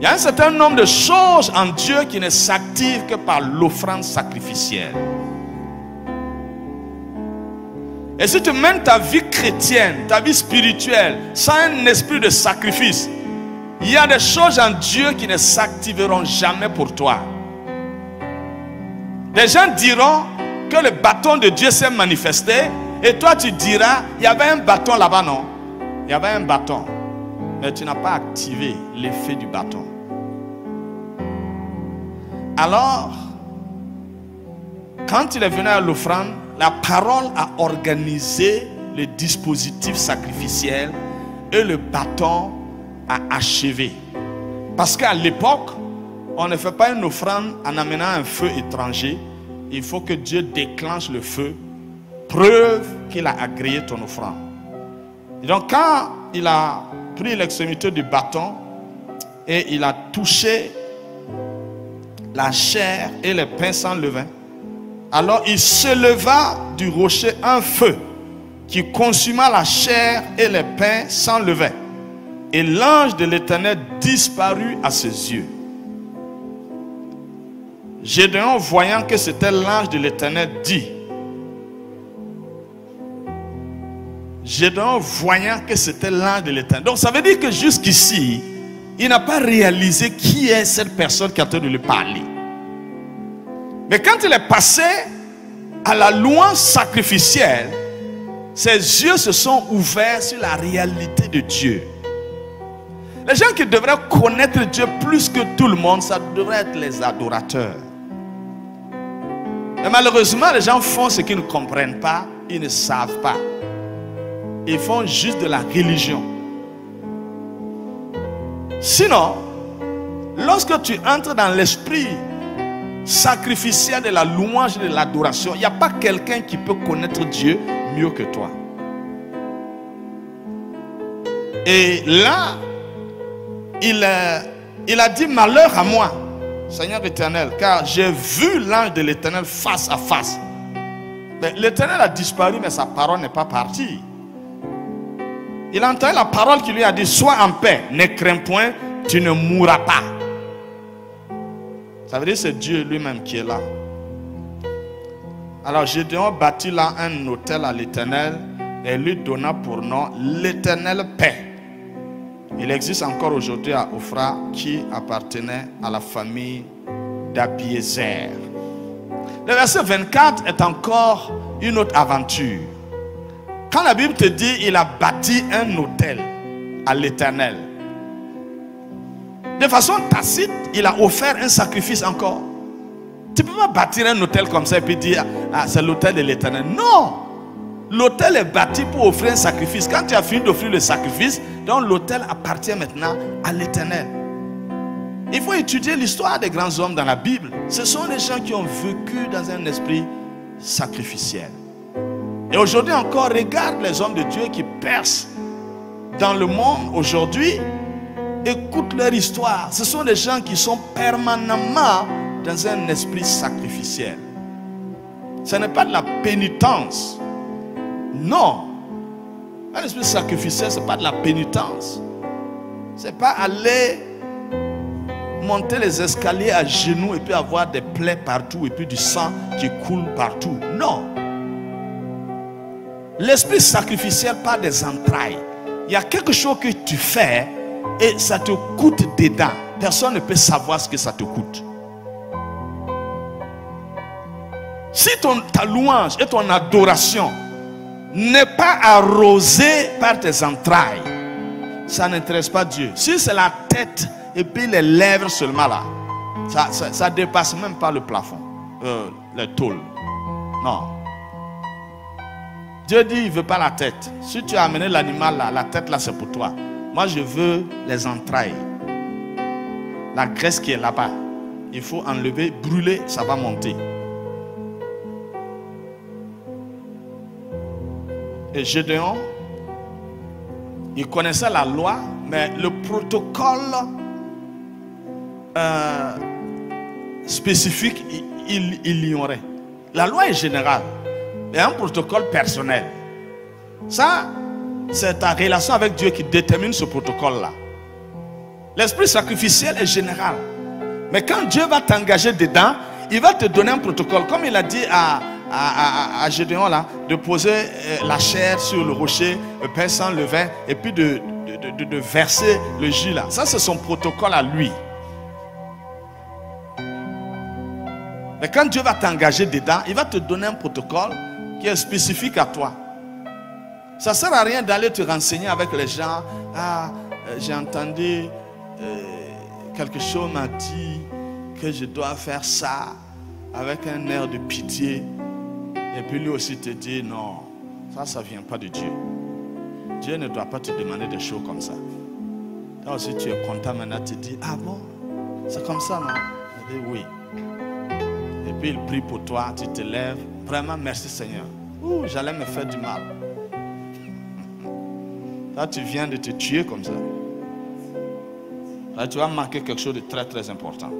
Il y a un certain nombre de choses en Dieu qui ne s'activent que par l'offrande sacrificielle. Et si tu mènes ta vie chrétienne, ta vie spirituelle, sans un esprit de sacrifice, il y a des choses en Dieu qui ne s'activeront jamais pour toi. Les gens diront que le bâton de Dieu s'est manifesté, et toi tu diras, il y avait un bâton là-bas, non? Il y avait un bâton, mais tu n'as pas activé l'effet du bâton. Alors, quand il est venu à l'offrande, la parole a organisé le dispositif sacrificiel et le bâton a achevé. Parce qu'à l'époque, on ne fait pas une offrande en amenant un feu étranger. Il faut que Dieu déclenche le feu, preuve qu'il a agréé ton offrande. Et donc quand il a pris l'extrémité du bâton et il a touché la chair et les pains sans levain, alors il s'éleva du rocher un feu qui consuma la chair et les pains sans levain. Et l'ange de l'Éternel disparut à ses yeux. Gédéon, voyant que c'était l'ange de l'Éternel, dit. Gédéon, voyant que c'était l'ange de l'Éternel. Donc ça veut dire que jusqu'ici, il n'a pas réalisé qui est cette personne qui est en train de lui parler. Mais quand il est passé à la louange sacrificielle, ses yeux se sont ouverts sur la réalité de Dieu. Les gens qui devraient connaître Dieu plus que tout le monde, ça devrait être les adorateurs. Mais malheureusement, les gens font ce qu'ils ne comprennent pas, ils ne savent pas. Ils font juste de la religion. Sinon, lorsque tu entres dans l'esprit sacrificiel de la louange et de l'adoration, il n'y a pas quelqu'un qui peut connaître Dieu mieux que toi. Et là, il a dit malheur à moi, Seigneur éternel, car j'ai vu l'ange de l'Éternel face à face. L'Éternel a disparu, mais sa parole n'est pas partie. Il a entendu la parole qui lui a dit, sois en paix, ne crains point, tu ne mourras pas. Ça veut dire que c'est Dieu lui-même qui est là. Alors Gédéon bâtit là un autel à l'Éternel et lui donna pour nom l'Éternel paix. Il existe encore aujourd'hui à Ophra qui appartenait à la famille d'Abiézer. Le verset 24 est encore une autre aventure. Quand la Bible te dit il a bâti un autel à l'Éternel, de façon tacite, il a offert un sacrifice encore. Tu ne peux pas bâtir un autel comme ça et puis dire ah, c'est l'autel de l'Éternel. Non! L'autel est bâti pour offrir un sacrifice. Quand tu as fini d'offrir le sacrifice, donc l'autel appartient maintenant à l'Éternel. Il faut étudier l'histoire des grands hommes dans la Bible. Ce sont les gens qui ont vécu dans un esprit sacrificiel. Et aujourd'hui encore, regarde les hommes de Dieu qui percent dans le monde aujourd'hui. Écoute leur histoire. Ce sont des gens qui sont permanemment dans un esprit sacrificiel. Ce n'est pas de la pénitence. Non. Un esprit sacrificiel, ce n'est pas de la pénitence. Ce n'est pas aller monter les escaliers à genoux et puis avoir des plaies partout et puis du sang qui coule partout. Non. L'esprit sacrificiel part des entrailles. Il y a quelque chose que tu fais et ça te coûte dedans. Personne ne peut savoir ce que ça te coûte. Si ta louange et ton adoration n'est pas arrosée par tes entrailles, ça n'intéresse pas Dieu. Si c'est la tête et puis les lèvres seulement là, ça dépasse même pas le plafond, les tôles. Non. Dieu dit il ne veut pas la tête. Si tu as amené l'animal là, la tête là c'est pour toi. Moi je veux les entrailles. La graisse qui est là-bas, il faut enlever, brûler, ça va monter. Et Gédéon, il connaissait la loi, mais le protocole spécifique, il l'ignorait. La loi est générale, mais un protocole personnel. Ça, c'est ta relation avec Dieu qui détermine ce protocole-là. L'esprit sacrificiel est général. Mais quand Dieu va t'engager dedans, il va te donner un protocole. Comme il a dit à Gédéon là, de poser la chair sur le rocher, versant le vin, et puis de verser le jus là. Ça, c'est son protocole à lui. Mais quand Dieu va t'engager dedans, il va te donner un protocole qui est spécifique à toi. Ça ne sert à rien d'aller te renseigner avec les gens. Ah, j'ai entendu, quelque chose m'a dit que je dois faire ça avec un air de pitié. Et puis lui aussi te dit non, ça ne vient pas de Dieu. Dieu ne doit pas te demander des choses comme ça. Là aussi tu es content maintenant, tu te dis, ah bon, c'est comme ça, non? Il dit oui. Et puis il prie pour toi, tu te lèves. Vraiment, merci Seigneur. Ouh, j'allais me faire du mal. Là, tu viens de te tuer comme ça. Là, tu vas manquer quelque chose de très très important.